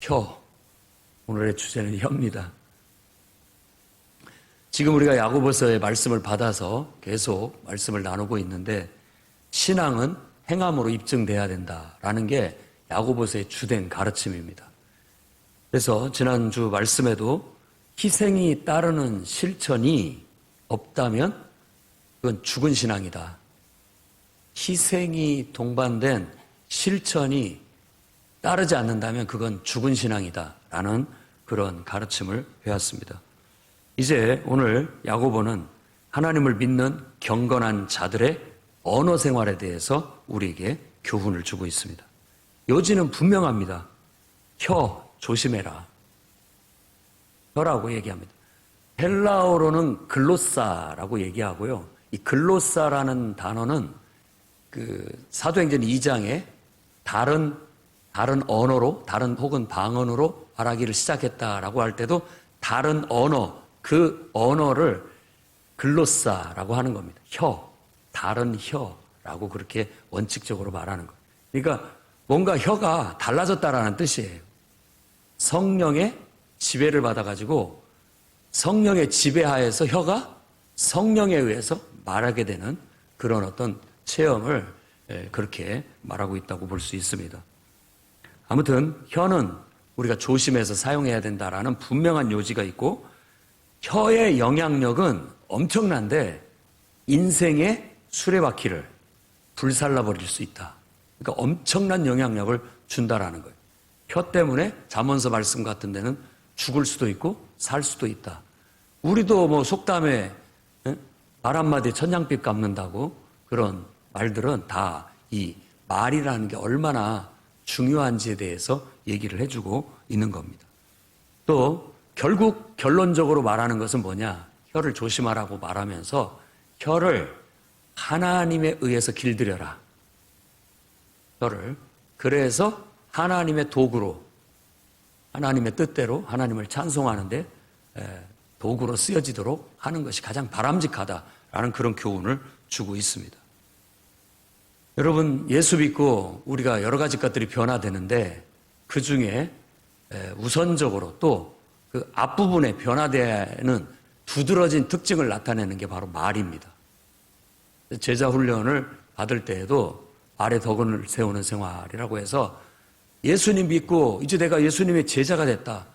혀. 오늘의 주제는 혀입니다. 지금 우리가 야고보서의 말씀을 받아서 계속 말씀을 나누고 있는데 신앙은 행함으로 입증돼야 된다라는 게 야고보서의 주된 가르침입니다. 그래서 지난주 말씀에도 희생이 따르는 실천이 없다면 그건 죽은 신앙이다. 희생이 동반된 실천이 따르지 않는다면 그건 죽은 신앙이다 라는 그런 가르침을 배웠습니다. 이제 오늘 야고보는 하나님을 믿는 경건한 자들의 언어 생활에 대해서 우리에게 교훈을 주고 있습니다. 요지는 분명합니다. 혀 조심해라. 혀라고 얘기합니다. 헬라어로는 글로사라고 얘기하고요. 이 글로사라는 단어는 그 사도행전 2장에 다른 언어로, 다른 혹은 방언으로 말하기를 시작했다라고 할 때도 다른 언어, 그 언어를 글로사라고 하는 겁니다. 혀, 다른 혀라고 그렇게 원칙적으로 말하는 거예요. 그러니까 뭔가 혀가 달라졌다라는 뜻이에요. 성령의 지배를 받아가지고 성령의 지배하에서 혀가 성령에 의해서 말하게 되는 그런 어떤 체험을 그렇게 말하고 있다고 볼 수 있습니다. 아무튼 혀는 우리가 조심해서 사용해야 된다라는 분명한 요지가 있고 혀의 영향력은 엄청난데 인생의 수레바퀴를 불살라버릴 수 있다. 그러니까 엄청난 영향력을 준다라는 거예요. 혀 때문에 잠언서 말씀 같은 데는 죽을 수도 있고 살 수도 있다. 우리도 뭐 속담에 말 한마디에 천냥빚 갚는다고 그런 말들은 다 이 말이라는 게 얼마나 중요한지에 대해서 얘기를 해주고 있는 겁니다. 또 결국 결론적으로 말하는 것은 뭐냐? 혀를 조심하라고 말하면서 혀를 하나님에 의해서 길들여라. 혀를 그래서 하나님의 도구로 하나님의 뜻대로 하나님을 찬송하는데 도구로 쓰여지도록 하는 것이 가장 바람직하다라는 그런 교훈을 주고 있습니다. 여러분 예수 믿고 우리가 여러 가지 것들이 변화되는데 그 중에 우선적으로 또 그 앞부분에 변화되는 두드러진 특징을 나타내는 게 바로 말입니다. 제자 훈련을 받을 때에도 말에 덕을 세우는 생활이라고 해서 예수님 믿고 이제 내가 예수님의 제자가 됐다.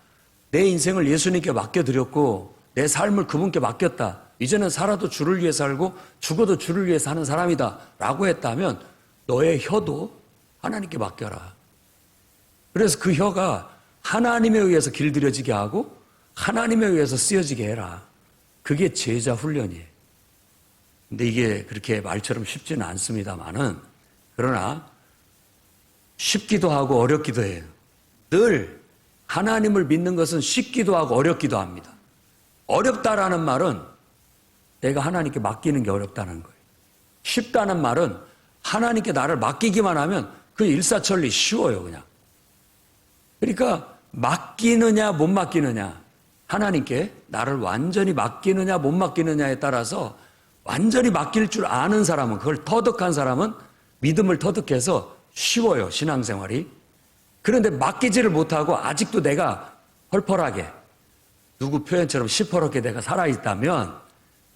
내 인생을 예수님께 맡겨드렸고 내 삶을 그분께 맡겼다. 이제는 살아도 주를 위해 살고 죽어도 주를 위해 사는 사람이다 라고 했다면 너의 혀도 하나님께 맡겨라. 그래서 그 혀가 하나님에 의해서 길들여지게 하고 하나님에 의해서 쓰여지게 해라. 그게 제자 훈련이에요. 근데 이게 그렇게 말처럼 쉽지는 않습니다만은 그러나 쉽기도 하고 어렵기도 해요. 늘 하나님을 믿는 것은 쉽기도 하고 어렵기도 합니다. 어렵다라는 말은 내가 하나님께 맡기는 게 어렵다는 거예요. 쉽다는 말은 하나님께 나를 맡기기만 하면 그 일사천리 쉬워요, 그냥. 그러니까 맡기느냐 못 맡기느냐, 하나님께 나를 완전히 맡기느냐 못 맡기느냐에 따라서 완전히 맡길 줄 아는 사람은, 그걸 터득한 사람은 믿음을 터득해서 쉬워요, 신앙생활이. 그런데 맡기지를 못하고 아직도 내가 펄펄하게 누구 표현처럼 시퍼렇게 내가 살아있다면,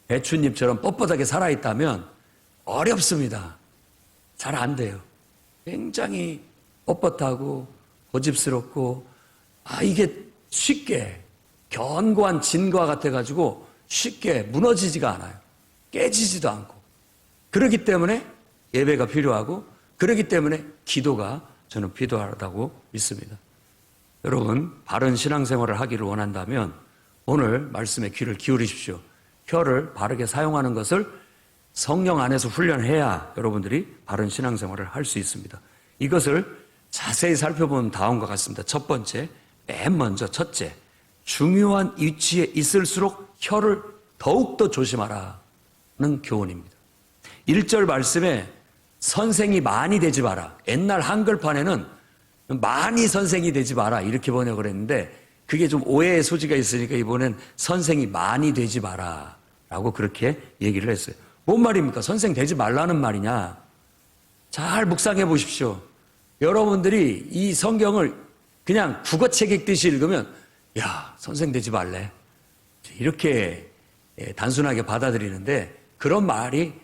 배추잎처럼 뻣뻣하게 살아있다면 어렵습니다. 잘 안 돼요. 굉장히 뻣뻣하고 고집스럽고 이게 쉽게 견고한 진과 같아가지고 쉽게 무너지지가 않아요. 깨지지도 않고. 그렇기 때문에 예배가 필요하고 그렇기 때문에 기도가 저는 필요하다고 믿습니다. 여러분 바른 신앙생활을 하기를 원한다면 오늘 말씀에 귀를 기울이십시오. 혀를 바르게 사용하는 것을 성령 안에서 훈련해야 여러분들이 바른 신앙생활을 할 수 있습니다. 이것을 자세히 살펴보면 다음과 같습니다. 첫 번째, 맨 먼저 첫째, 중요한 위치에 있을수록 혀를 더욱더 조심하라는 교훈입니다. 1절 말씀에 선생이 많이 되지 마라. 옛날 한글판에는 많이 선생이 되지 마라 이렇게 번역을 했는데 그게 좀 오해의 소지가 있으니까 이번엔 선생이 많이 되지 마라 라고 그렇게 얘기를 했어요. 뭔 말입니까? 선생 되지 말라는 말이냐? 잘 묵상해 보십시오. 여러분들이 이 성경을 그냥 국어책 읽듯이 읽으면 야, 선생 되지 말래. 이렇게 단순하게 받아들이는데 그런 말이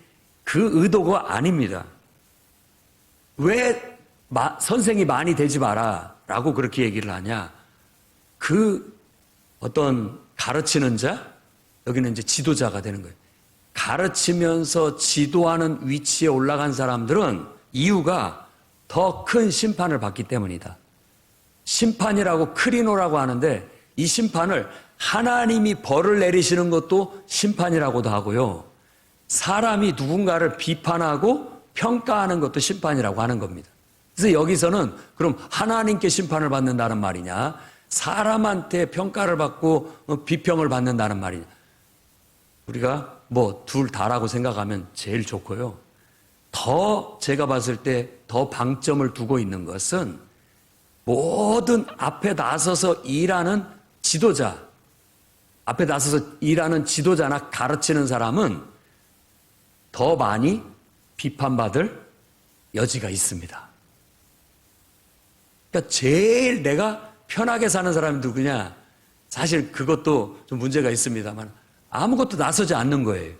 그 의도가 아닙니다. 왜 선생이 많이 되지 마라 라고 그렇게 얘기를 하냐. 그 어떤 가르치는 자, 여기는 이제 지도자가 되는 거예요. 가르치면서 지도하는 위치에 올라간 사람들은 이유가 더 큰 심판을 받기 때문이다. 심판이라고 크리노라고 하는데 이 심판을 하나님이 벌을 내리시는 것도 심판이라고도 하고요. 사람이 누군가를 비판하고 평가하는 것도 심판이라고 하는 겁니다. 그래서 여기서는 그럼 하나님께 심판을 받는다는 말이냐, 사람한테 평가를 받고 비평을 받는다는 말이냐. 우리가 뭐 둘 다라고 생각하면 제일 좋고요. 더 제가 봤을 때 더 방점을 두고 있는 것은 모든 앞에 나서서 일하는 지도자, 앞에 나서서 일하는 지도자나 가르치는 사람은 더 많이 비판받을 여지가 있습니다. 그러니까 제일 내가 편하게 사는 사람이 누구냐? 사실 그것도 좀 문제가 있습니다만 아무것도 나서지 않는 거예요.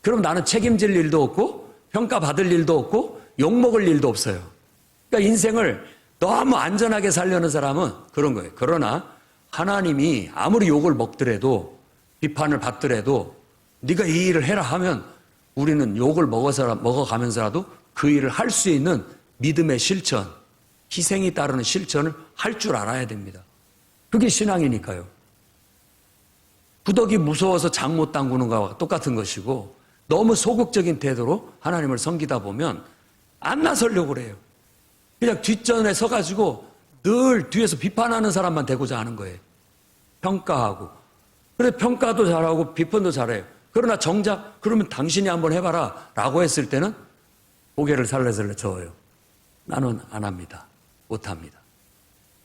그럼 나는 책임질 일도 없고 평가받을 일도 없고 욕먹을 일도 없어요. 그러니까 인생을 너무 안전하게 살려는 사람은 그런 거예요. 그러나 하나님이 아무리 욕을 먹더라도 비판을 받더라도 네가 이 일을 해라 하면 우리는 욕을 먹어가면서라도 그 일을 할 수 있는 믿음의 실천, 희생이 따르는 실천을 할 줄 알아야 됩니다. 그게 신앙이니까요. 부덕이 무서워서 장 못 담그는 것과 똑같은 것이고 너무 소극적인 태도로 하나님을 섬기다 보면 안 나서려고 그래요. 그냥 뒷전에 서가지고 늘 뒤에서 비판하는 사람만 되고자 하는 거예요. 평가하고. 그래 평가도 잘하고 비판도 잘해요. 그러나 정작 그러면 당신이 한번 해봐라 라고 했을 때는 고개를 살레살레 저어요. 나는 안 합니다. 못합니다.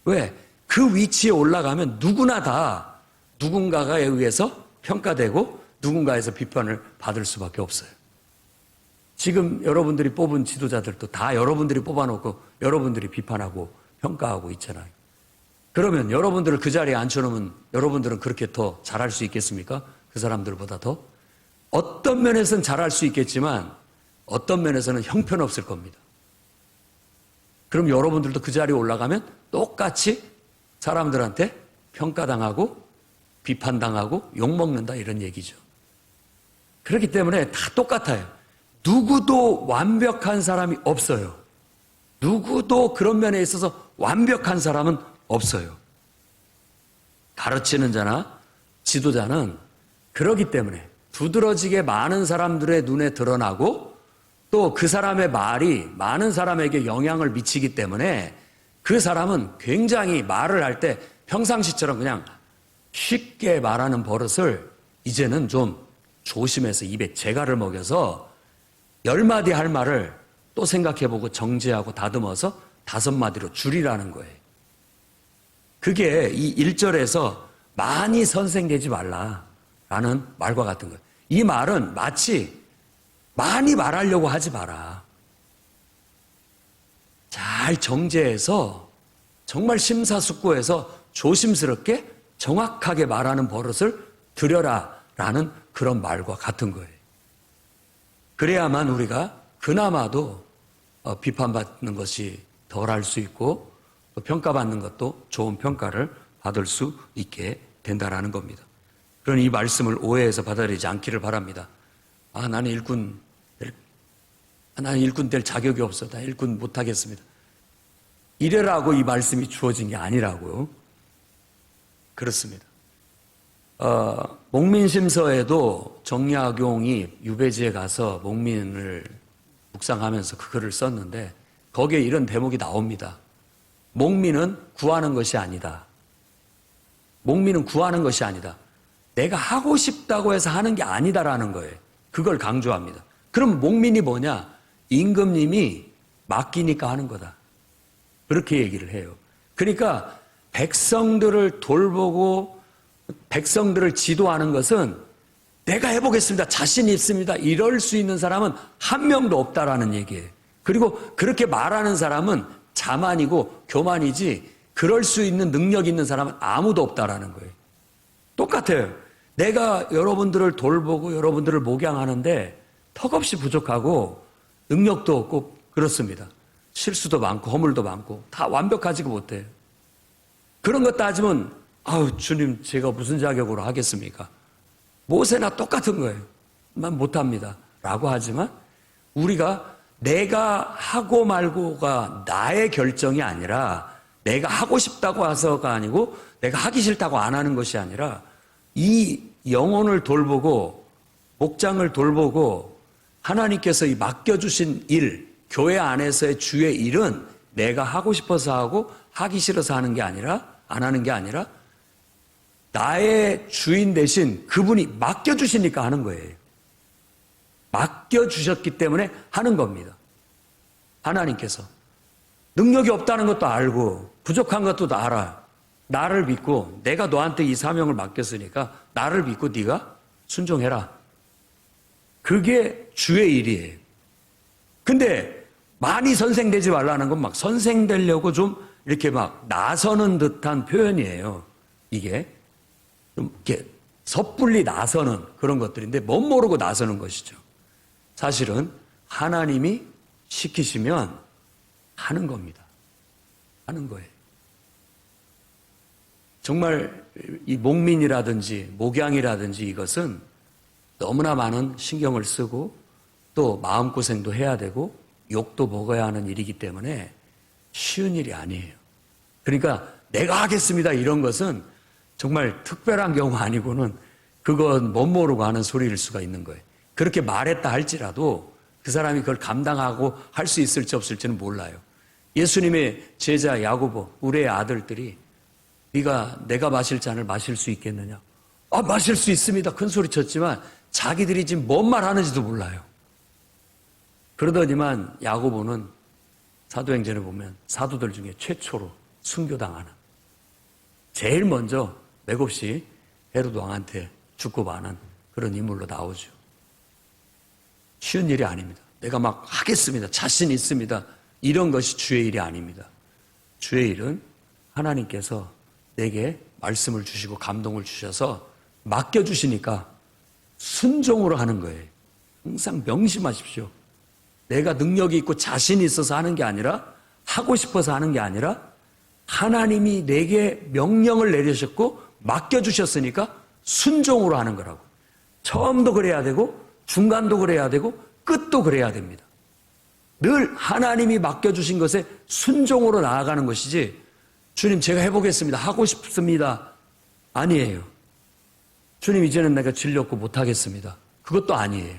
왜? 그 위치에 올라가면 누구나 다 누군가에 의해서 평가되고 누군가에서 비판을 받을 수밖에 없어요. 지금 여러분들이 뽑은 지도자들도 다 여러분들이 뽑아놓고 여러분들이 비판하고 평가하고 있잖아요. 그러면 여러분들을 그 자리에 앉혀놓으면 여러분들은 그렇게 더 잘할 수 있겠습니까? 그 사람들보다 더? 어떤 면에서는 잘할 수 있겠지만 어떤 면에서는 형편없을 겁니다. 그럼 여러분들도 그 자리에 올라가면 똑같이 사람들한테 평가당하고 비판당하고 욕먹는다 이런 얘기죠. 그렇기 때문에 다 똑같아요. 누구도 완벽한 사람이 없어요. 누구도 그런 면에 있어서 완벽한 사람은 없어요. 가르치는 자나 지도자는 그러기 때문에 두드러지게 많은 사람들의 눈에 드러나고 또 그 사람의 말이 많은 사람에게 영향을 미치기 때문에 그 사람은 굉장히 말을 할 때 평상시처럼 그냥 쉽게 말하는 버릇을 이제는 좀 조심해서 입에 재갈을 먹여서 10마디 할 말을 또 생각해보고 정제하고 다듬어서 5마디로 줄이라는 거예요. 그게 이 1절에서 많이 선생되지 말라라는 말과 같은 거예요. 이 말은 마치 많이 말하려고 하지 마라. 잘 정제해서 정말 심사숙고해서 조심스럽게 정확하게 말하는 버릇을 들여라라는 그런 말과 같은 거예요. 그래야만 우리가 그나마도 비판받는 것이 덜할 수 있고 또 평가받는 것도 좋은 평가를 받을 수 있게 된다라는 겁니다. 그러니 이 말씀을 오해해서 받아들이지 않기를 바랍니다. 나는 일꾼 될 자격이 없어. 나 일꾼 못하겠습니다. 이래라고 이 말씀이 주어진 게 아니라고요. 그렇습니다. 목민심서에도 정약용이 유배지에 가서 목민을 묵상하면서 그 글을 썼는데 거기에 이런 대목이 나옵니다. 목민은 구하는 것이 아니다. 목민은 구하는 것이 아니다. 내가 하고 싶다고 해서 하는 게 아니다라는 거예요. 그걸 강조합니다. 그럼 목민이 뭐냐? 임금님이 맡기니까 하는 거다. 그렇게 얘기를 해요. 그러니까 백성들을 돌보고 백성들을 지도하는 것은 내가 해보겠습니다. 자신 있습니다. 이럴 수 있는 사람은 한 명도 없다라는 얘기예요. 그리고 그렇게 말하는 사람은 자만이고 교만이지 그럴 수 있는 능력 있는 사람은 아무도 없다라는 거예요. 똑같아요. 내가 여러분들을 돌보고 여러분들을 목양하는데 턱없이 부족하고 능력도 없고 그렇습니다. 실수도 많고 허물도 많고 다 완벽하지가 못해요. 그런 것 따지면 아우 주님 제가 무슨 자격으로 하겠습니까? 모세나 똑같은 거예요. 난 못합니다. 라고 하지만 우리가 내가 하고 말고가 나의 결정이 아니라 내가 하고 싶다고 해서가 아니고 내가 하기 싫다고 안 하는 것이 아니라 이 영혼을 돌보고 목장을 돌보고 하나님께서 이 맡겨주신 일, 교회 안에서의 주의 일은 내가 하고 싶어서 하고 하기 싫어서 하는 게 아니라 안 하는 게 아니라 나의 주인 대신 그분이 맡겨주시니까 하는 거예요. 맡겨주셨기 때문에 하는 겁니다. 하나님께서. 능력이 없다는 것도 알고 부족한 것도 알아. 나를 믿고 내가 너한테 이 사명을 맡겼으니까 나를 믿고 네가 순종해라. 그게 주의 일이에요. 근데 많이 선생되지 말라는 건 막 선생되려고 좀 이렇게 막 나서는 듯한 표현이에요. 이게 좀 이렇게 섣불리 나서는 그런 것들인데 못 모르고 나서는 것이죠. 사실은 하나님이 시키시면 하는 겁니다. 하는 거예요. 정말 이 목민이라든지 목양이라든지 이것은 너무나 많은 신경을 쓰고 또 마음고생도 해야 되고 욕도 먹어야 하는 일이기 때문에 쉬운 일이 아니에요. 그러니까 내가 하겠습니다 이런 것은 정말 특별한 경우 아니고는 그건 못 모르고 하는 소리일 수가 있는 거예요. 그렇게 말했다 할지라도 그 사람이 그걸 감당하고 할 수 있을지 없을지는 몰라요. 예수님의 제자 야고보, 우리의 아들들이 내가 마실 잔을 마실 수 있겠느냐? 아, 마실 수 있습니다. 큰 소리 쳤지만 자기들이 지금 뭔 말 하는지도 몰라요. 그러더니만 야고보는 사도행전에 보면 사도들 중에 최초로 순교당하는 제일 먼저 맥없이 헤로드 왕한테 죽고 마는 그런 인물로 나오죠. 쉬운 일이 아닙니다. 내가 막 하겠습니다. 자신 있습니다. 이런 것이 주의 일이 아닙니다. 주의 일은 하나님께서 내게 말씀을 주시고 감동을 주셔서 맡겨주시니까 순종으로 하는 거예요. 항상 명심하십시오. 내가 능력이 있고 자신이 있어서 하는 게 아니라 하고 싶어서 하는 게 아니라 하나님이 내게 명령을 내리셨고 맡겨주셨으니까 순종으로 하는 거라고. 처음도 그래야 되고 중간도 그래야 되고 끝도 그래야 됩니다. 늘 하나님이 맡겨주신 것에 순종으로 나아가는 것이지 주님 제가 해보겠습니다. 하고 싶습니다. 아니에요. 주님 이제는 내가 질렸고 못하겠습니다. 그것도 아니에요.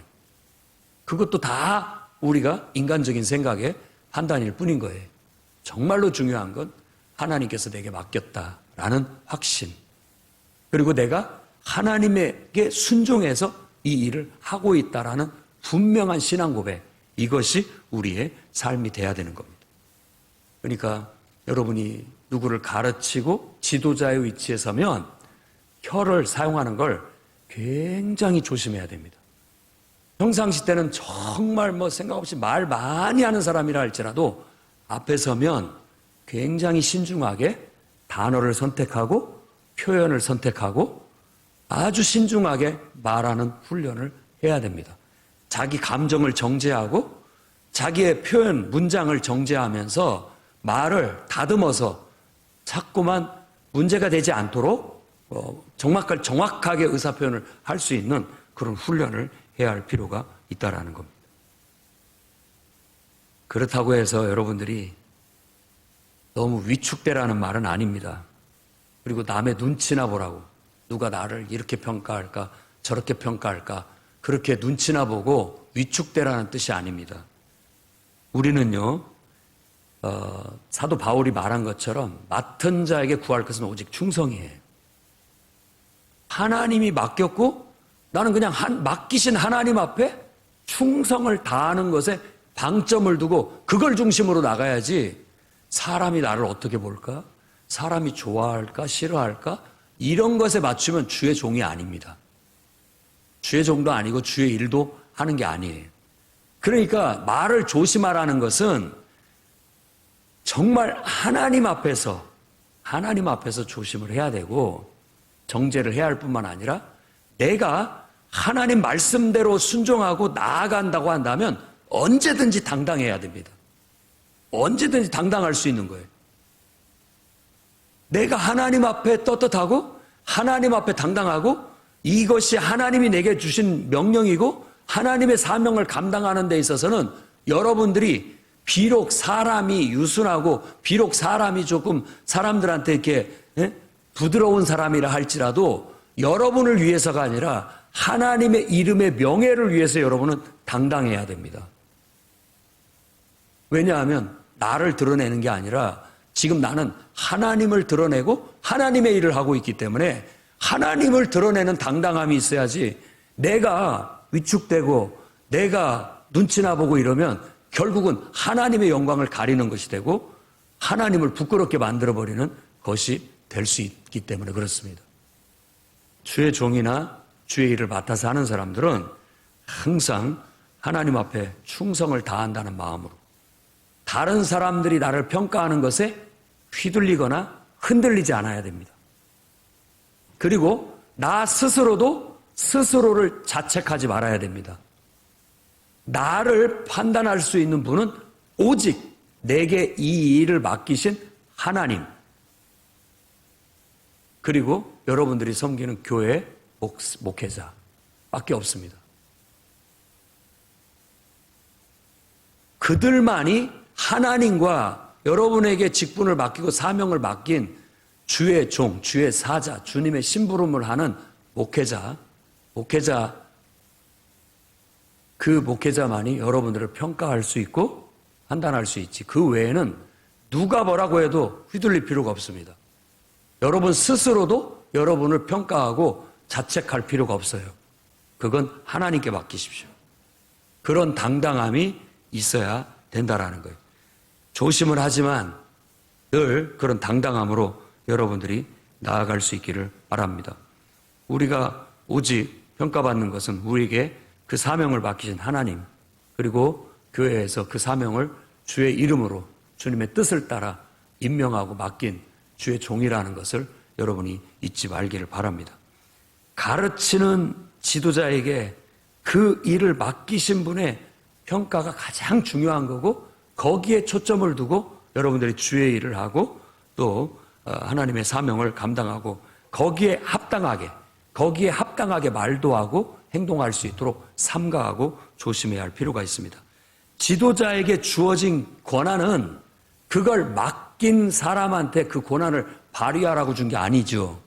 그것도 다 우리가 인간적인 생각의 판단일 뿐인 거예요. 정말로 중요한 건 하나님께서 내게 맡겼다라는 확신. 그리고 내가 하나님에게 순종해서 이 일을 하고 있다라는 분명한 신앙 고백. 이것이 우리의 삶이 돼야 되는 겁니다. 그러니까 여러분이 누구를 가르치고 지도자의 위치에 서면 혀를 사용하는 걸 굉장히 조심해야 됩니다. 평상시 때는 정말 생각 없이 말 많이 하는 사람이라 할지라도 앞에 서면 굉장히 신중하게 단어를 선택하고 표현을 선택하고 아주 신중하게 말하는 훈련을 해야 됩니다. 자기 감정을 정제하고 자기의 표현, 문장을 정제하면서 말을 다듬어서 자꾸만 문제가 되지 않도록 정확하게 의사표현을 할 수 있는 그런 훈련을 해야 할 필요가 있다라는 겁니다. 그렇다고 해서 여러분들이 너무 위축되라는 말은 아닙니다. 그리고 남의 눈치나 보라고 누가 나를 이렇게 평가할까 저렇게 평가할까 그렇게 눈치나 보고 위축되라는 뜻이 아닙니다. 우리는요 사도 바울이 말한 것처럼 맡은 자에게 구할 것은 오직 충성이에요. 하나님이 맡겼고 나는 그냥 맡기신 하나님 앞에 충성을 다하는 것에 방점을 두고 그걸 중심으로 나가야지 사람이 나를 어떻게 볼까? 사람이 좋아할까? 싫어할까? 이런 것에 맞추면 주의 종이 아닙니다. 주의 종도 아니고 주의 일도 하는 게 아니에요. 그러니까 말을 조심하라는 것은 정말 하나님 앞에서 하나님 앞에서 조심을 해야 되고 정죄를 해야 할 뿐만 아니라 내가 하나님 말씀대로 순종하고 나아간다고 한다면 언제든지 당당해야 됩니다. 언제든지 당당할 수 있는 거예요. 내가 하나님 앞에 떳떳하고 하나님 앞에 당당하고 이것이 하나님이 내게 주신 명령이고 하나님의 사명을 감당하는 데 있어서는 여러분들이 비록 사람이 유순하고 비록 사람이 조금 사람들한테 이렇게 부드러운 사람이라 할지라도 여러분을 위해서가 아니라 하나님의 이름의 명예를 위해서 여러분은 당당해야 됩니다. 왜냐하면 나를 드러내는 게 아니라 지금 나는 하나님을 드러내고 하나님의 일을 하고 있기 때문에 하나님을 드러내는 당당함이 있어야지 내가 위축되고 내가 눈치나 보고 이러면 결국은 하나님의 영광을 가리는 것이 되고 하나님을 부끄럽게 만들어버리는 것이 될 수 있기 때문에 그렇습니다. 주의 종이나 주의 일을 맡아서 하는 사람들은 항상 하나님 앞에 충성을 다한다는 마음으로 다른 사람들이 나를 평가하는 것에 휘둘리거나 흔들리지 않아야 됩니다. 그리고 나 스스로도 스스로를 자책하지 말아야 됩니다. 나를 판단할 수 있는 분은 오직 내게 이 일을 맡기신 하나님, 그리고 여러분들이 섬기는 교회 목회자밖에 없습니다. 그들만이 하나님과 여러분에게 직분을 맡기고 사명을 맡긴 주의 종, 주의 사자, 주님의 심부름을 하는 그 목회자만이 여러분들을 평가할 수 있고 판단할 수 있지. 그 외에는 누가 뭐라고 해도 휘둘릴 필요가 없습니다. 여러분 스스로도 여러분을 평가하고 자책할 필요가 없어요. 그건 하나님께 맡기십시오. 그런 당당함이 있어야 된다라는 거예요. 조심을 하지만 늘 그런 당당함으로 여러분들이 나아갈 수 있기를 바랍니다. 우리가 오직 평가받는 것은 우리에게 그 사명을 맡기신 하나님, 그리고 교회에서 그 사명을 주의 이름으로 주님의 뜻을 따라 임명하고 맡긴 주의 종이라는 것을 여러분이 잊지 말기를 바랍니다. 가르치는 지도자에게 그 일을 맡기신 분의 평가가 가장 중요한 거고 거기에 초점을 두고 여러분들이 주의 일을 하고 또 하나님의 사명을 감당하고 거기에 합당하게 말도 하고 행동할 수 있도록 삼가하고 조심해야 할 필요가 있습니다. 지도자에게 주어진 권한은 그걸 맡긴 사람한테 그 권한을 발휘하라고 준 게 아니죠.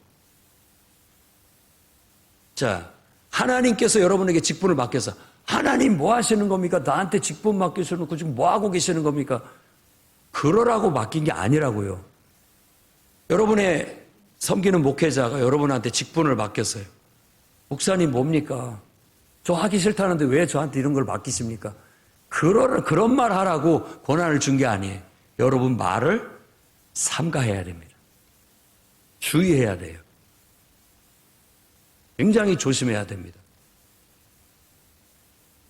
자, 하나님께서 여러분에게 직분을 맡겨서 하나님 뭐 하시는 겁니까? 나한테 직분 맡기셔놓고 지금 뭐 하고 계시는 겁니까? 그러라고 맡긴 게 아니라고요. 여러분의 섬기는 목회자가 여러분한테 직분을 맡겼어요. 목사님 뭡니까? 저 하기 싫다는데 왜 저한테 이런 걸 맡기십니까? 그런 말 하라고 권한을 준 게 아니에요. 여러분 말을 삼가해야 됩니다. 주의해야 돼요. 굉장히 조심해야 됩니다.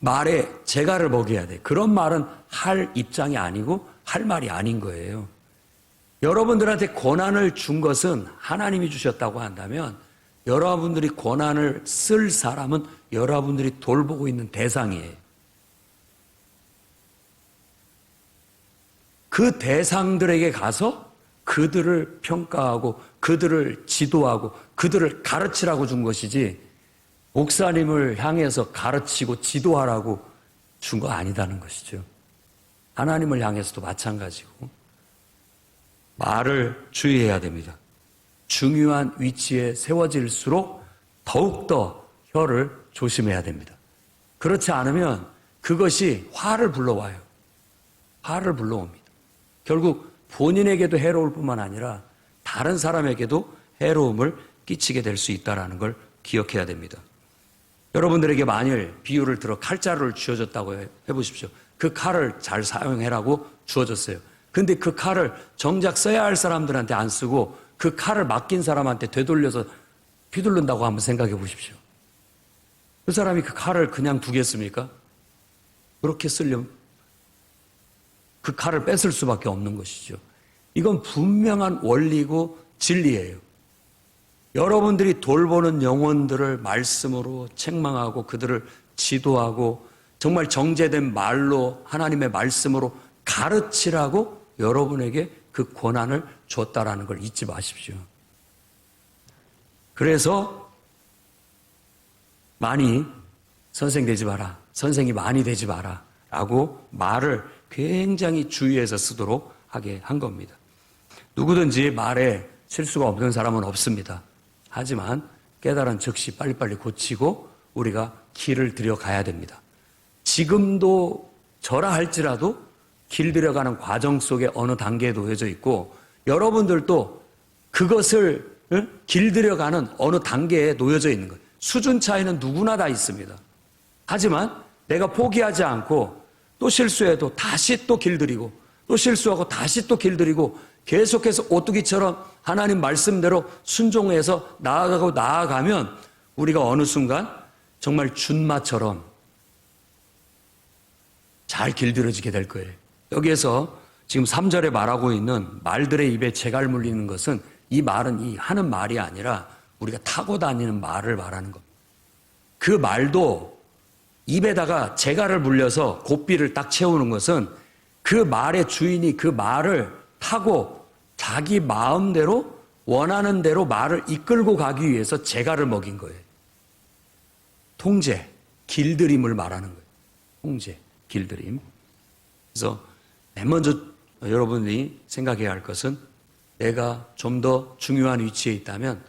말에 재갈을 먹여야 돼요. 그런 말은 할 입장이 아니고 할 말이 아닌 거예요. 여러분들한테 권한을 준 것은 하나님이 주셨다고 한다면 여러분들이 권한을 쓸 사람은 여러분들이 돌보고 있는 대상이에요. 그 대상들에게 가서 그들을 평가하고 그들을 지도하고 그들을 가르치라고 준 것이지 목사님을 향해서 가르치고 지도하라고 준 거 아니다는 것이죠. 하나님을 향해서도 마찬가지고 말을 주의해야 됩니다. 중요한 위치에 세워질수록 더욱더 혀를 조심해야 됩니다. 그렇지 않으면 그것이 화를 불러와요. 화를 불러옵니다. 결국 본인에게도 해로울 뿐만 아니라 다른 사람에게도 해로움을 끼치게 될 수 있다는 걸 기억해야 됩니다. 여러분들에게 만일 비유를 들어 칼자루를 쥐어줬다고 해보십시오. 그 칼을 잘 사용해라고 주어졌어요. 근데 그 칼을 정작 써야 할 사람들한테 안 쓰고 그 칼을 맡긴 사람한테 되돌려서 휘두른다고 한번 생각해 보십시오. 그 사람이 그 칼을 그냥 두겠습니까? 그렇게 쓰려면 그 칼을 뺏을 수밖에 없는 것이죠. 이건 분명한 원리고 진리예요. 여러분들이 돌보는 영혼들을 말씀으로 책망하고 그들을 지도하고 정말 정제된 말로 하나님의 말씀으로 가르치라고 여러분에게 그 권한을 줬다라는 걸 잊지 마십시오. 그래서 많이 선생 되지 마라, 선생이 많이 되지 마라 라고 말을 굉장히 주의해서 쓰도록 하게 한 겁니다. 누구든지 말에 실수가 없는 사람은 없습니다. 하지만 깨달은 즉시 빨리빨리 고치고 우리가 길을 들여가야 됩니다. 지금도 저라 할지라도 길 들여가는 과정 속에 어느 단계에 놓여져 있고 여러분들도 그것을 길 들여가는 어느 단계에 놓여져 있는 거예요. 수준 차이는 누구나 다 있습니다. 하지만 내가 포기하지 않고 또 실수해도 다시 또 길들이고 또 실수하고 다시 또 길들이고 계속해서 오뚜기처럼 하나님 말씀대로 순종해서 나아가면 우리가 어느 순간 정말 준마처럼 잘 길들여지게 될 거예요. 여기에서 지금 3절에 말하고 있는 말들의 입에 재갈 물리는 것은 이 말은 이 하는 말이 아니라 우리가 타고 다니는 말을 말하는 겁니다. 그 말도 입에다가 재갈을 물려서 고삐를 딱 채우는 것은 그 말의 주인이 그 말을 타고 자기 마음대로 원하는 대로 말을 이끌고 가기 위해서 재갈을 먹인 거예요. 통제, 길들임을 말하는 거예요. 통제, 길들임. 그래서 맨 먼저 여러분이 생각해야 할 것은 내가 좀 더 중요한 위치에 있다면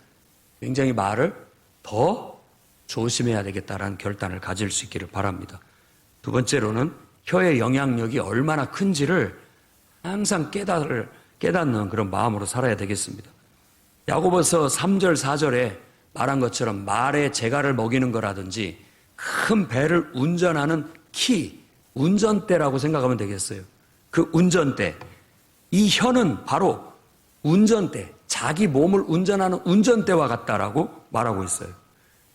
굉장히 말을 더 조심해야 되겠다라는 결단을 가질 수 있기를 바랍니다. 두 번째로는 혀의 영향력이 얼마나 큰지를 항상 깨닫는 그런 마음으로 살아야 되겠습니다. 야고보서 3절 4절에 말한 것처럼 말에 재갈을 먹이는 거라든지 큰 배를 운전하는 운전대라고 생각하면 되겠어요. 그 운전대, 이 혀는 바로 운전대, 자기 몸을 운전하는 운전대와 같다라고 말하고 있어요.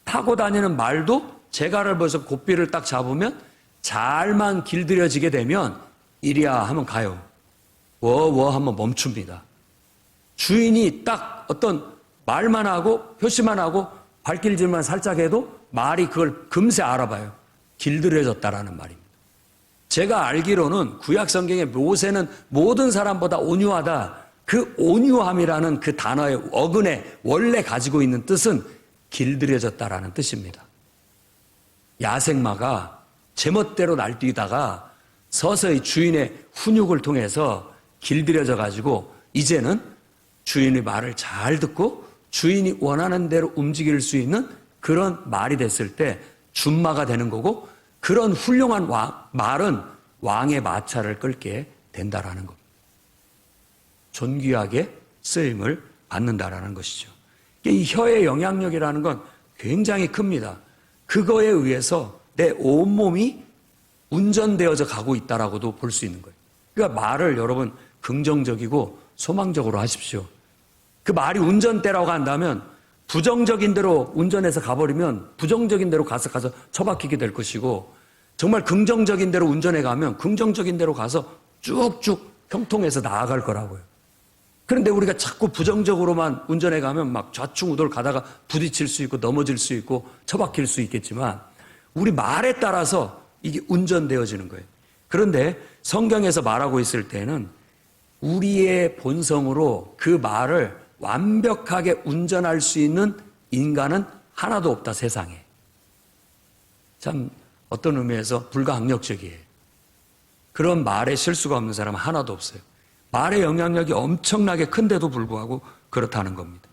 타고 다니는 말도 재갈을 벌써 고삐를 딱 잡으면 잘만 길들여지게 되면 이리야 하면 가요. 워워 하면 멈춥니다. 주인이 딱 어떤 말만 하고 표시만 하고 발길질만 살짝 해도 말이 그걸 금세 알아봐요. 길들여졌다라는 말입니다. 제가 알기로는 구약 성경의 모세는 모든 사람보다 온유하다. 그 온유함이라는 그 단어의 어근에 원래 가지고 있는 뜻은 길들여졌다라는 뜻입니다. 야생마가 제멋대로 날뛰다가 서서히 주인의 훈육을 통해서 길들여져 가지고 이제는 주인의 말을 잘 듣고 주인이 원하는 대로 움직일 수 있는 그런 말이 됐을 때 준마가 되는 거고 그런 훌륭한 말은 왕의 마차를 끌게 된다라는 겁니다. 존귀하게 쓰임을 받는다라는 것이죠. 이 혀의 영향력이라는 건 굉장히 큽니다. 그거에 의해서 내 온몸이 운전되어져 가고 있다라고도 볼 수 있는 거예요. 그러니까 말을 여러분 긍정적이고 소망적으로 하십시오. 그 말이 운전대라고 한다면 부정적인 대로 운전해서 가버리면 부정적인 대로 가서 처박히게 될 것이고 정말 긍정적인 대로 운전해 가면 긍정적인 대로 가서 쭉쭉 형통해서 나아갈 거라고요. 그런데 우리가 자꾸 부정적으로만 운전해 가면 막 좌충우돌 가다가 부딪힐 수 있고 넘어질 수 있고 처박힐 수 있겠지만 우리 말에 따라서 이게 운전되어지는 거예요. 그런데 성경에서 말하고 있을 때는 우리의 본성으로 그 말을 완벽하게 운전할 수 있는 인간은 하나도 없다, 세상에. 참 어떤 의미에서 불가항력적이에요. 그런 말에 실수가 없는 사람은 하나도 없어요. 말의 영향력이 엄청나게 큰데도 불구하고 그렇다는 겁니다.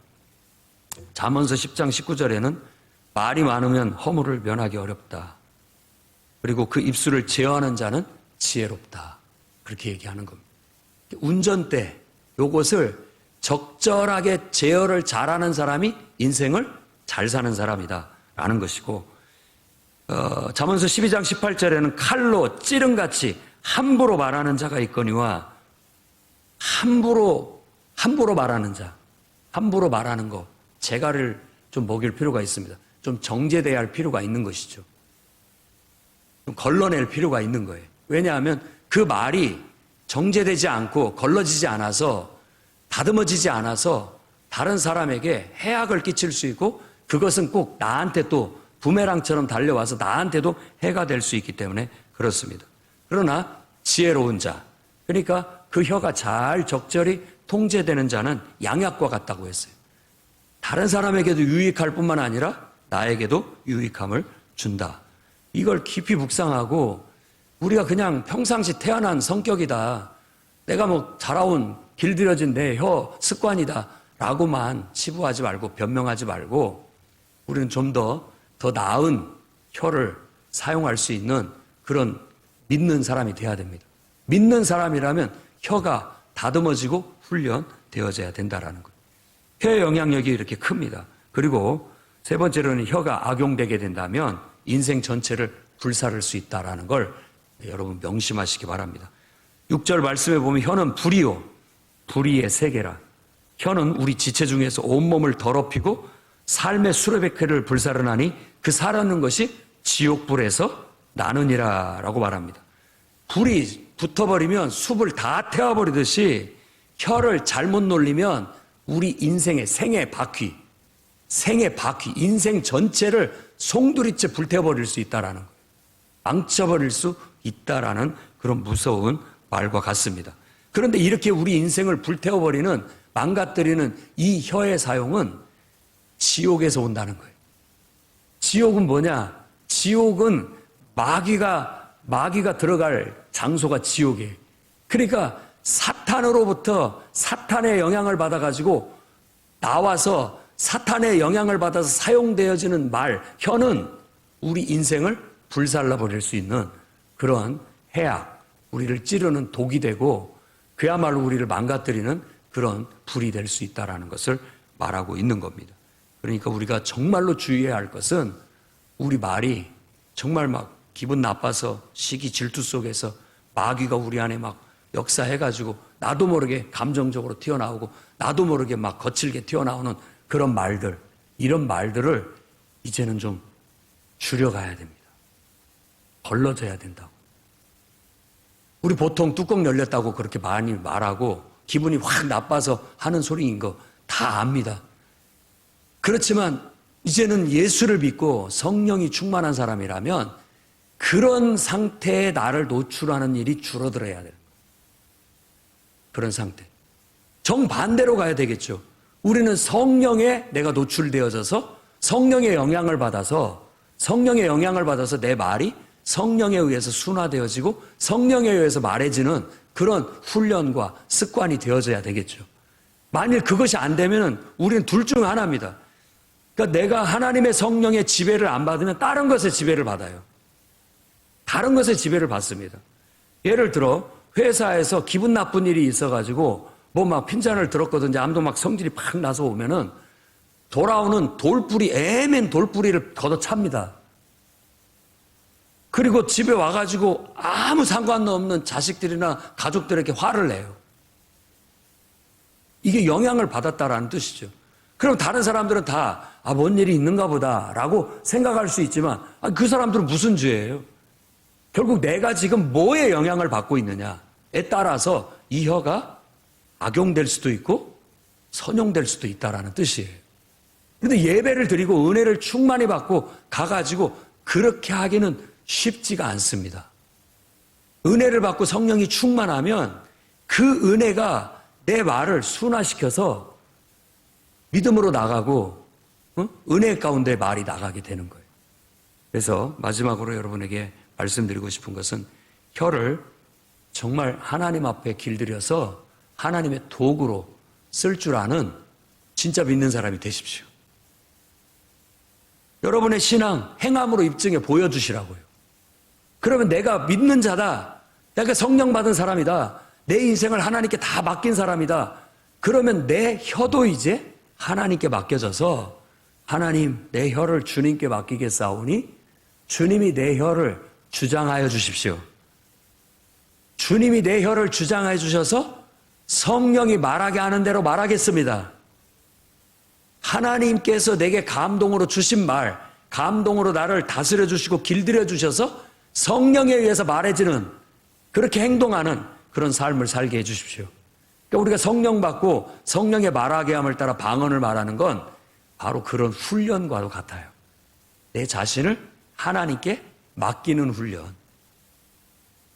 잠언서 10장 19절에는 말이 많으면 허물을 면하기 어렵다. 그리고 그 입술을 제어하는 자는 지혜롭다. 그렇게 얘기하는 겁니다. 운전대, 요것을 적절하게 제어를 잘하는 사람이 인생을 잘 사는 사람이다 라는 것이고 잠언서 12장 18절에는 칼로 찌른같이 함부로 말하는 자가 있거니와 함부로 말하는 자, 함부로 말하는 거 재갈을 좀 먹일 필요가 있습니다. 좀 정제돼야 할 필요가 있는 것이죠. 좀 걸러낼 필요가 있는 거예요. 왜냐하면 그 말이 정제되지 않고 걸러지지 않아서 다듬어지지 않아서 다른 사람에게 해악을 끼칠 수 있고 그것은 꼭 나한테 또 부메랑처럼 달려와서 나한테도 해가 될 수 있기 때문에 그렇습니다. 그러나 지혜로운 자, 그러니까 그 혀가 잘 적절히 통제되는 자는 양약과 같다고 했어요. 다른 사람에게도 유익할 뿐만 아니라 나에게도 유익함을 준다. 이걸 깊이 묵상하고 우리가 그냥 평상시 태어난 성격이다. 내가 뭐 자라온 길들여진 내 혀 습관이다. 라고만 치부하지 말고 변명하지 말고 우리는 좀 더 나은 혀를 사용할 수 있는 그런 믿는 사람이 돼야 됩니다. 믿는 사람이라면 혀가 다듬어지고 훈련되어져야 된다라는 거예요. 혀의 영향력이 이렇게 큽니다. 그리고 세 번째로는 혀가 악용되게 된다면 인생 전체를 불사를 수 있다라는 걸 여러분 명심하시기 바랍니다. 6절 말씀에 보면 혀는 불이요 불의의 세계라. 혀는 우리 지체 중에서 온몸을 더럽히고 삶의 수레백 회를 불사르나니 그 사르는 것이 지옥불에서 나느니라 라고 말합니다. 불이 붙어버리면 숲을 다 태워버리듯이 혀를 잘못 놀리면 우리 인생의 생의 바퀴, 인생 전체를 송두리째 불태워버릴 수 있다라는 거예요. 망쳐버릴 수 있다라는 그런 무서운 말과 같습니다. 그런데 이렇게 우리 인생을 불태워버리는 망가뜨리는 이 혀의 사용은 지옥에서 온다는 거예요. 지옥은 뭐냐? 지옥은 마귀가 들어갈 장소가 지옥이에요. 그러니까 사탄으로부터 사탄의 영향을 받아가지고 나와서 사탄의 영향을 받아서 사용되어지는 말, 혀는 우리 인생을 불살라버릴 수 있는 그런 해악, 우리를 찌르는 독이 되고 그야말로 우리를 망가뜨리는 그런 불이 될 수 있다는 것을 말하고 있는 겁니다. 그러니까 우리가 정말로 주의해야 할 것은 우리 말이 정말 막 기분 나빠서 시기 질투 속에서 마귀가 우리 안에 막 역사해가지고 나도 모르게 감정적으로 튀어나오고 나도 모르게 막 거칠게 튀어나오는 그런 말들, 이런 말들을 이제는 좀 줄여가야 됩니다. 걸러져야 된다고. 우리 보통 뚜껑 열렸다고 그렇게 많이 말하고 기분이 확 나빠서 하는 소리인 거 다 압니다. 그렇지만 이제는 예수를 믿고 성령이 충만한 사람이라면 그런 상태에 나를 노출하는 일이 줄어들어야 돼요. 그런 상태. 정반대로 가야 되겠죠. 우리는 성령에 내가 노출되어져서 성령의 영향을 받아서 내 말이 성령에 의해서 순화되어지고 성령에 의해서 말해지는 그런 훈련과 습관이 되어져야 되겠죠. 만일 그것이 안 되면 우리는 둘 중 하나입니다. 그러니까 내가 하나님의 성령의 지배를 안 받으면 다른 것의 지배를 받아요. 다른 것의 지배를 받습니다. 예를 들어 회사에서 기분 나쁜 일이 있어가지고 뭐 막 핀잔을 들었거든요. 암도 막 성질이 팍 나서 오면은 돌아오는 애맨 돌뿌리를 걷어찹니다. 그리고 집에 와가지고 아무 상관도 없는 자식들이나 가족들에게 화를 내요. 이게 영향을 받았다라는 뜻이죠. 그럼 다른 사람들은 다 뭔 일이 있는가 보다라고 생각할 수 있지만 그 사람들은 무슨 죄예요? 결국 내가 지금 뭐에 영향을 받고 있느냐에 따라서 이 혀가 악용될 수도 있고 선용될 수도 있다라는 뜻이에요. 그런데 예배를 드리고 은혜를 충만히 받고 가가지고 그렇게 하기는 쉽지가 않습니다. 은혜를 받고 성령이 충만하면 그 은혜가 내 말을 순화시켜서 믿음으로 나가고 은혜 가운데 말이 나가게 되는 거예요. 그래서 마지막으로 여러분에게 말씀드리고 싶은 것은 혀를 정말 하나님 앞에 길들여서 하나님의 도구로 쓸 줄 아는 진짜 믿는 사람이 되십시오. 여러분의 신앙 행함으로 입증해 보여주시라고요. 그러면 내가 믿는 자다. 내가 성령 받은 사람이다. 내 인생을 하나님께 다 맡긴 사람이다. 그러면 내 혀도 이제 하나님께 맡겨져서 하나님 내 혀를 주님께 맡기겠사오니 주님이 내 혀를 주장하여 주십시오. 주님이 내 혀를 주장해 주셔서 성령이 말하게 하는 대로 말하겠습니다. 하나님께서 내게 감동으로 주신 말, 감동으로 나를 다스려 주시고 길들여 주셔서 성령에 의해서 말해지는 그렇게 행동하는 그런 삶을 살게 해 주십시오. 그러니까 우리가 성령 받고 성령의 말하게 함을 따라 방언을 말하는 건 바로 그런 훈련과도 같아요. 내 자신을 하나님께 맡기는 훈련.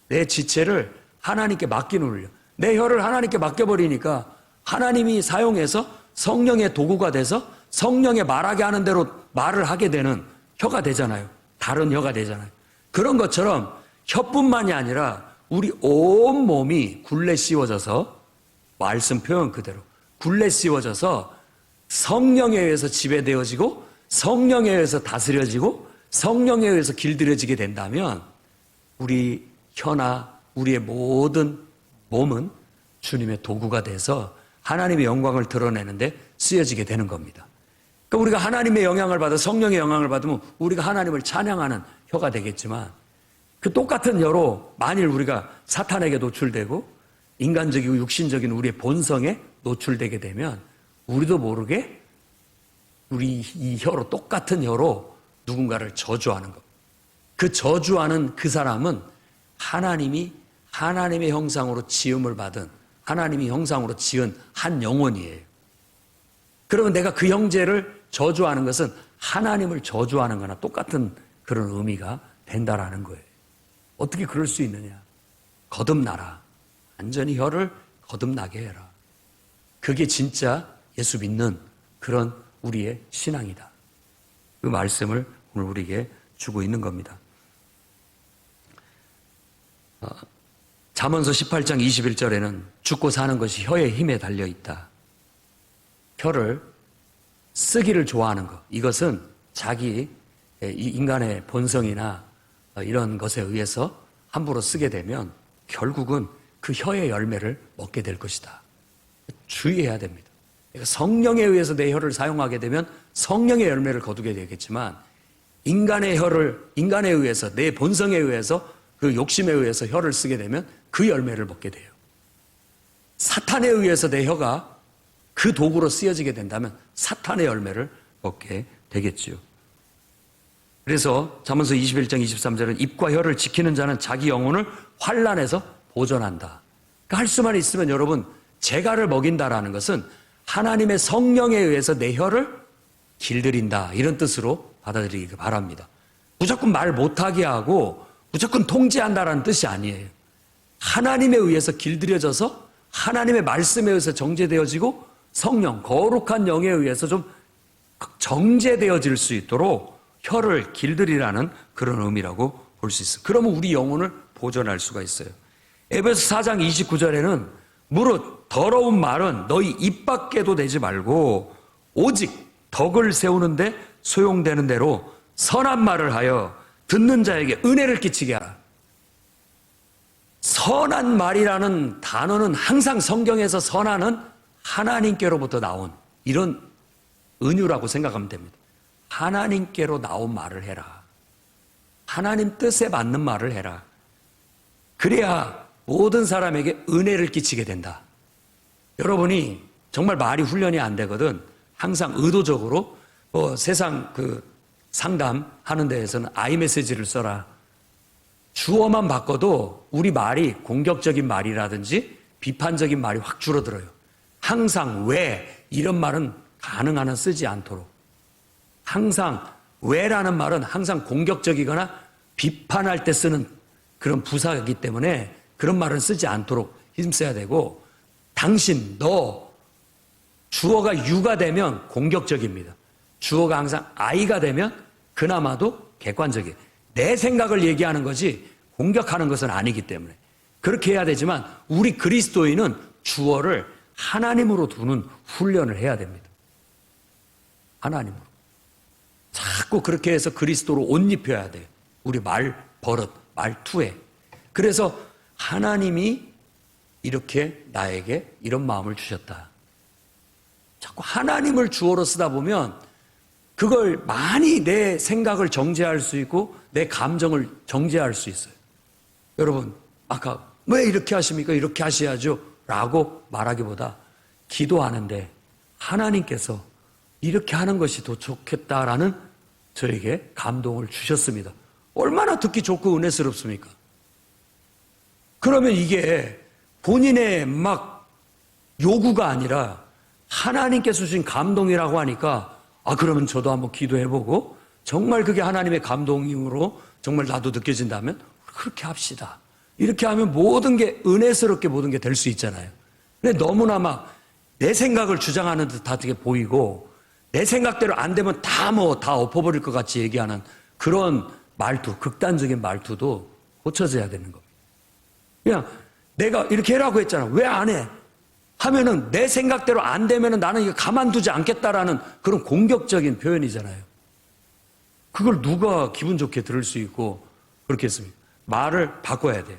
내 지체를 하나님께 맡기는 훈련. 내 혀를 하나님께 맡겨버리니까 하나님이 사용해서 성령의 도구가 돼서 성령의 말하게 하는 대로 말을 하게 되는 혀가 되잖아요. 다른 혀가 되잖아요. 그런 것처럼 혀뿐만이 아니라 우리 온 몸이 굴레 씌워져서, 말씀 표현 그대로 굴레 씌워져서 성령에 의해서 지배되어지고 성령에 의해서 다스려지고 성령에 의해서 길들여지게 된다면 우리 혀나 우리의 모든 몸은 주님의 도구가 돼서 하나님의 영광을 드러내는데 쓰여지게 되는 겁니다. 그러니까 우리가 하나님의 영향을 받아 성령의 영향을 받으면 우리가 하나님을 찬양하는 혀가 되겠지만, 그 똑같은 혀로 만일 우리가 사탄에게 노출되고 인간적이고 육신적인 우리의 본성에 노출되게 되면 우리도 모르게 우리 이 혀로, 똑같은 혀로 누군가를 저주하는 것. 그 저주하는 그 사람은 하나님이 하나님의 형상으로 지음을 받은, 하나님이 형상으로 지은 한 영혼이에요. 그러면 내가 그 형제를 저주하는 것은 하나님을 저주하는 거나 똑같은 그런 의미가 된다라는 거예요. 어떻게 그럴 수 있느냐? 거듭나라. 완전히 혀를 거듭나게 해라. 그게 진짜 예수 믿는 그런 우리의 신앙이다. 그 말씀을 오늘 우리에게 주고 있는 겁니다. 잠언서 18장 21절에는 죽고 사는 것이 혀의 힘에 달려있다. 혀를 쓰기를 좋아하는 것, 이것은 자기 인간의 본성이나 이런 것에 의해서 함부로 쓰게 되면 결국은 그 혀의 열매를 먹게 될 것이다. 주의해야 됩니다. 성령에 의해서 내 혀를 사용하게 되면 성령의 열매를 거두게 되겠지만, 인간의 혀를, 인간에 의해서, 내 본성에 의해서, 그 욕심에 의해서 혀를 쓰게 되면 그 열매를 먹게 돼요. 사탄에 의해서 내 혀가 그 도구로 쓰여지게 된다면 사탄의 열매를 먹게 되겠지요. 그래서 잠언서 21장 23절은 입과 혀를 지키는 자는 자기 영혼을 환난에서 보존한다. 그러니까 할 수만 있으면 여러분, 재갈을 먹인다라는 것은 하나님의 성령에 의해서 내 혀를 길들인다, 이런 뜻으로 받아들이기 바랍니다. 무조건 말 못하게 하고 무조건 통제한다라는 뜻이 아니에요. 하나님에 의해서 길들여져서 하나님의 말씀에 의해서 정제되어지고 성령, 거룩한 영에 의해서 좀 정제되어질 수 있도록 혀를 길들이라는 그런 의미라고 볼 수 있어요. 그러면 우리 영혼을 보존할 수가 있어요. 에베소 4장 29절에는 무릇 더러운 말은 너희 입 밖에도 내지 말고 오직 덕을 세우는데 소용되는 대로 선한 말을 하여 듣는 자에게 은혜를 끼치게 하라. 선한 말이라는 단어는 항상 성경에서 선한은 하나님께로부터 나온 이런 은유라고 생각하면 됩니다. 하나님께로 나온 말을 해라. 하나님 뜻에 맞는 말을 해라. 그래야 모든 사람에게 은혜를 끼치게 된다. 여러분이 정말 말이 훈련이 안 되거든 항상 의도적으로 세상 그 상담하는 데에서는 아이메시지를 써라. 주어만 바꿔도 우리 말이 공격적인 말이라든지 비판적인 말이 확 줄어들어요. 항상 왜 이런 말은 가능한 한 쓰지 않도록. 항상 왜라는 말은 항상 공격적이거나 비판할 때 쓰는 그런 부사이기 때문에 그런 말은 쓰지 않도록 힘써야 되고, 당신, 너, 주어가 유가 되면 공격적입니다. 주어가 항상 I가 되면 그나마도 객관적이에요. 내 생각을 얘기하는 거지 공격하는 것은 아니기 때문에 그렇게 해야 되지만, 우리 그리스도인은 주어를 하나님으로 두는 훈련을 해야 됩니다. 하나님으로. 자꾸 그렇게 해서 그리스도로 옷 입혀야 돼요. 우리 말 버릇, 말투에. 그래서 하나님이 이렇게 나에게 이런 마음을 주셨다. 자꾸 하나님을 주어로 쓰다 보면 그걸 많이 내 생각을 정죄할 수 있고 내 감정을 정죄할 수 있어요. 여러분, 아까 왜 이렇게 하십니까? 이렇게 하셔야죠 라고 말하기보다 기도하는데 하나님께서 이렇게 하는 것이 더 좋겠다라는 저에게 감동을 주셨습니다. 얼마나 듣기 좋고 은혜스럽습니까? 그러면 이게 본인의 막 요구가 아니라 하나님께서 주신 감동이라고 하니까 그러면 저도 한번 기도해보고 정말 그게 하나님의 감동으로 정말 나도 느껴진다면 그렇게 합시다. 이렇게 하면 모든 게 은혜스럽게 모든 게 될 수 있잖아요. 근데 너무나 막 내 생각을 주장하는 듯하게 보이고 내 생각대로 안 되면 다 엎어버릴 것 같이 얘기하는 그런 말투, 극단적인 말투도 고쳐져야 되는 겁니다. 그냥 내가 이렇게 해라고 했잖아. 왜 안 해? 하면은 내 생각대로 안 되면은 나는 이거 가만두지 않겠다라는 그런 공격적인 표현이잖아요. 그걸 누가 기분 좋게 들을 수 있고 그렇겠습니까? 말을 바꿔야 돼요.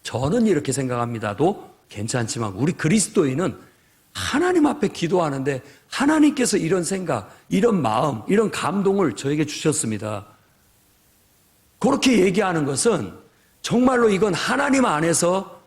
저는 이렇게 생각합니다도 괜찮지만 우리 그리스도인은 하나님 앞에 기도하는데 하나님께서 이런 생각, 이런 마음, 이런 감동을 저에게 주셨습니다. 그렇게 얘기하는 것은 정말로 이건 하나님 안에서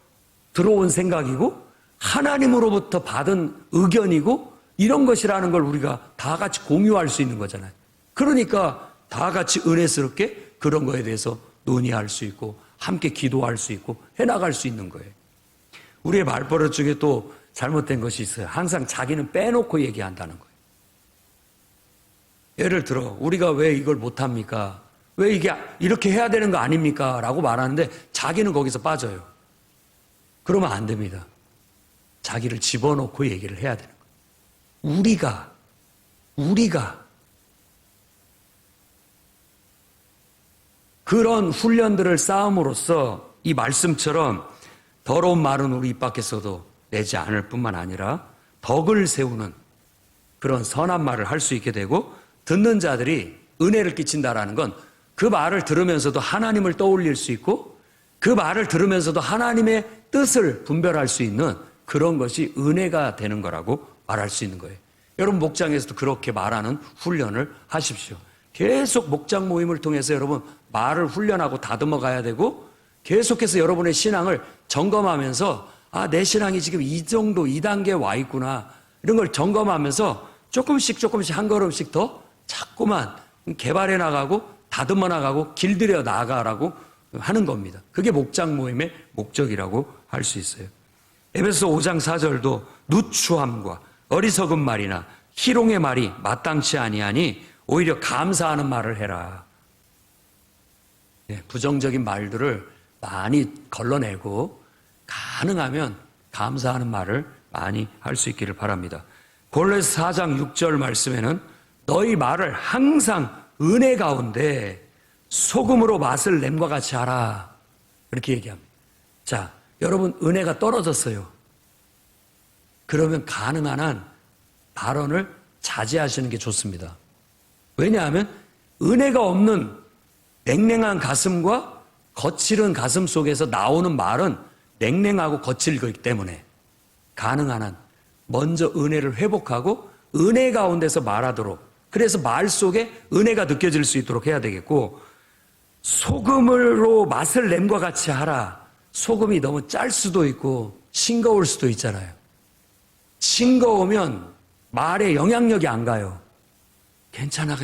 들어온 생각이고 하나님으로부터 받은 의견이고 이런 것이라는 걸 우리가 다 같이 공유할 수 있는 거잖아요. 그러니까 다 같이 은혜스럽게 그런 거에 대해서 논의할 수 있고 함께 기도할 수 있고 해나갈 수 있는 거예요. 우리의 말버릇 중에 또 잘못된 것이 있어요. 항상 자기는 빼놓고 얘기한다는 거예요. 예를 들어 우리가 왜 이걸 못합니까? 왜 이게 이렇게 해야 되는 거 아닙니까? 라고 말하는데 자기는 거기서 빠져요. 그러면 안 됩니다. 자기를 집어넣고 얘기를 해야 되는 거예요. 우리가 그런 훈련들을 쌓음으로써 이 말씀처럼 더러운 말은 우리 입 밖에서도 내지 않을 뿐만 아니라 덕을 세우는 그런 선한 말을 할 수 있게 되고 듣는 자들이 은혜를 끼친다라는 건 그 말을 들으면서도 하나님을 떠올릴 수 있고 그 말을 들으면서도 하나님의 뜻을 분별할 수 있는 그런 것이 은혜가 되는 거라고 말할 수 있는 거예요. 여러분 목장에서도 그렇게 말하는 훈련을 하십시오. 계속 목장 모임을 통해서 여러분 말을 훈련하고 다듬어 가야 되고 계속해서 여러분의 신앙을 점검하면서 내 신앙이 지금 이 정도, 이 단계에 와 있구나. 이런 걸 점검하면서 조금씩 한 걸음씩 더 자꾸만 개발해 나가고 다듬어 나가고 길들여 나가라고 하는 겁니다. 그게 목장 모임의 목적이라고 할 수 있어요. 에베소 5장 4절도 누추함과 어리석은 말이나 희롱의 말이 마땅치 아니하니 오히려 감사하는 말을 해라. 부정적인 말들을 많이 걸러내고 가능하면 감사하는 말을 많이 할 수 있기를 바랍니다. 골로새 4장 6절 말씀에는 너희 말을 항상 은혜 가운데 소금으로 맛을 냄과 같이 하라. 이렇게 얘기합니다. 자, 여러분 은혜가 떨어졌어요. 그러면 가능한 한 발언을 자제하시는 게 좋습니다. 왜냐하면 은혜가 없는 냉랭한 가슴과 거칠은 가슴 속에서 나오는 말은 냉랭하고 거칠기 때문에 가능한 한 먼저 은혜를 회복하고 은혜 가운데서 말하도록 그래서 말 속에 은혜가 느껴질 수 있도록 해야 되겠고 소금으로 맛을 냄과 같이 하라. 소금이 너무 짤 수도 있고 싱거울 수도 있잖아요. 싱거우면 말에 영향력이 안 가요. 괜찮아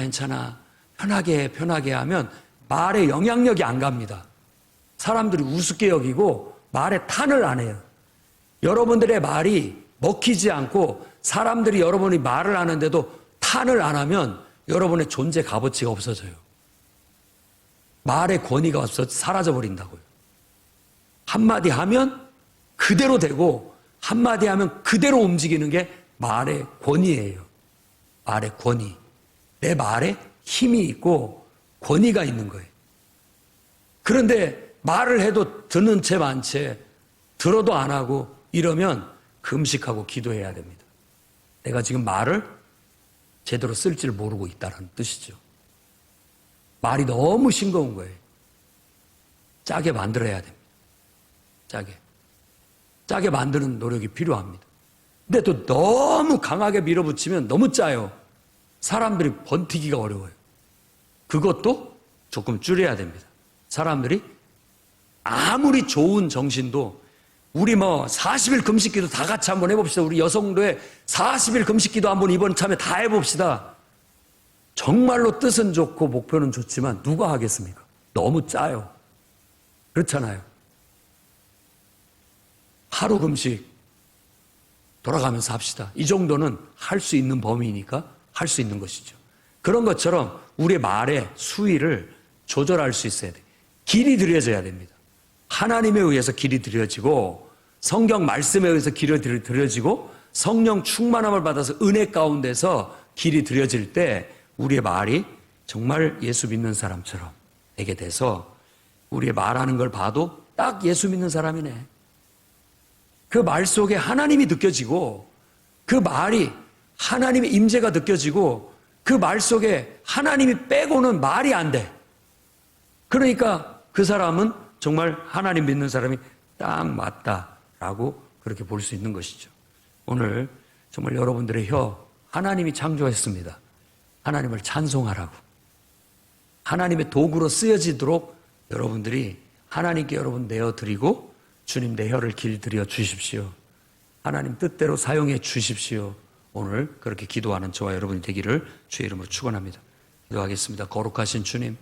편하게 하면 말에 영향력이 안 갑니다. 사람들이 우습게 여기고 말에 탄을 안 해요. 여러분들의 말이 먹히지 않고 사람들이 여러분이 말을 하는데도 탄을 안 하면 여러분의 존재 값어치가 없어져요. 말의 권위가 사라져 버린다고요. 한마디 하면 그대로 되고 한마디 하면 그대로 움직이는 게 말의 권위예요. 말의 권위. 내 말에 힘이 있고 권위가 있는 거예요. 그런데 말을 해도 듣는 채 만 채 들어도 안 하고 이러면 금식하고 기도해야 됩니다. 내가 지금 말을 제대로 쓸 줄 모르고 있다는 뜻이죠. 말이 너무 싱거운 거예요. 짜게 만들어야 됩니다. 짜게 만드는 노력이 필요합니다. 근데 또 너무 강하게 밀어붙이면 너무 짜요. 사람들이 버티기가 어려워요. 그것도 조금 줄여야 됩니다. 사람들이 아무리 좋은 정신도 우리 40일 금식기도 다 같이 한번 해봅시다. 우리 여성도에 40일 금식기도 한번 이번 참에 다 해봅시다. 정말로 뜻은 좋고 목표는 좋지만 누가 하겠습니까? 너무 짜요. 그렇잖아요. 하루 금식 돌아가면서 합시다. 이 정도는 할 수 있는 범위니까 할 수 있는 것이죠. 그런 것처럼 우리의 말의 수위를 조절할 수 있어야 돼요. 길이 들여져야 됩니다. 하나님에 의해서 길이 들여지고 성경 말씀에 의해서 길이 들여지고 성령 충만함을 받아서 은혜 가운데서 길이 들여질 때 우리의 말이 정말 예수 믿는 사람처럼 되게 돼서 우리의 말하는 걸 봐도 딱 예수 믿는 사람이네. 그 말 속에 하나님이 느껴지고 그 말이 하나님의 임재가 느껴지고 그 말 속에 하나님이 빼고는 말이 안 돼. 그러니까 그 사람은 정말 하나님 믿는 사람이 딱 맞다라고 그렇게 볼 수 있는 것이죠. 오늘 정말 여러분들의 혀 하나님이 창조했습니다. 하나님을 찬송하라고. 하나님의 도구로 쓰여지도록 여러분들이 하나님께 여러분 내어드리고 주님 내 혀를 길들여 주십시오. 하나님 뜻대로 사용해 주십시오. 오늘 그렇게 기도하는 저와 여러분이 되기를 주의 이름으로 축원합니다. 기도하겠습니다. 거룩하신 주님,